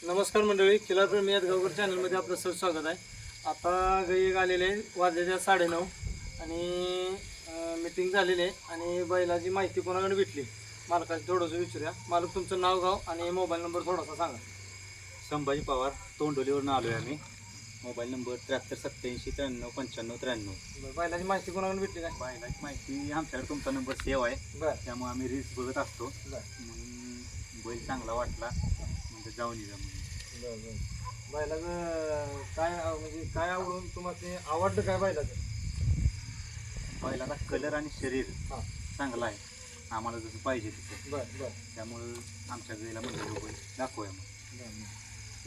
नमस्कार मंडळी, खिलार प्रेमी यादगावकर चॅनलमध्ये आपलं सर स्वागत आहे. आता गई आलेले वाजल्याच्या 9:30 आणि मीटिंग झालेली आहे आणि बैलाची माहिती कोणाकडे भेटली मालकाची थोडंसं विचारूया. मालक, तुमचं नाव, गाव आणि मोबाईल नंबर थोडासा सांगा. संभाजी पवार, तोंडोलीवरून आलो आहे आम्ही. Mobile number 7387939593. बरं, बैलाची माहिती कोणाकडे भेटली काय? बैलाची माहिती आमच्याकडे तुमचा नंबर सेव्ह आहे, बरं त्यामुळे आम्ही रील्स बघत असतो. बरं म्हणून बैल चांगला वाटला म्हणजे जाऊन येऊया म्हणून. बरं बरं बैलाचं काय म्हणजे काय आवडून तुम्हाला ते आवडलं काय बैलाचं? बैलाचा कलर आणि शरीर हां, चांगला आहे, आम्हाला जसं पाहिजे तसं. बरं बरं त्यामुळं आमच्या बैला म्हणजे बैल दाखवूया मग. बरं.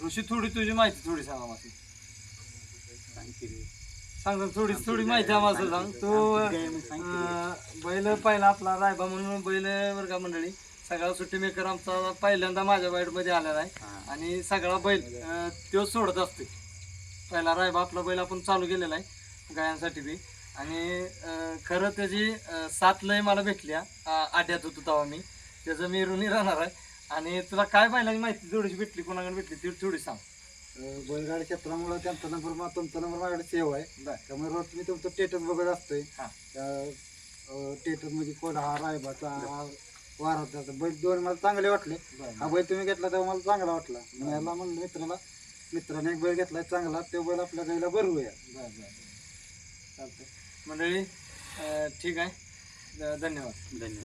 ऋषी, थोडी तुझी माहिती थोडी सांगा मला. सांग थोडी माहिती आम्हाला सांग. तो बैल पहिला आपला रायबा म्हणून बैल बरं का मंडळी, सगळा सुट्टी मेकर आमचा पहिल्यांदा माझ्या मध्ये आलेला आहे आणि सगळा बैल तो सोडत असते. पहिला रायबा आपला बैल आपण चालू केलेला आहे गायांसाठी बी. आणि खरं त्याची साथ लय मला भेटली. आट्यात होतो तेव्हा मी, त्याचं मी ऋणी राहणार आहे. आणि तुला काय बैलाची माहिती थोडीशी भेटली, कोणाकडे भेटली ती थोडी सांग. बैलगाडी क्षेत्रामुळे त्यांचा नंबर, तुमचा नंबर माझ्याकडे सेव्ह आहे. बरं त्यामुळे रोज मी तुमचं स्टेटस बघत असतोय. हां. त्या स्टेटस मध्ये कोण हा रायबाचा हा वाराचा बैल दोन मला चांगले वाटले. हा बरं बैल तुम्ही घेतला तेव्हा मला चांगला वाटला. मी याला म्हणलं मित्राने एक बैल घेतलाय चांगला, तो बैल आपल्या गाईला बरोबर आहे. बरं बरं चालतंय मंडळी. ठीक आहे. धन्यवाद. धन्यवाद.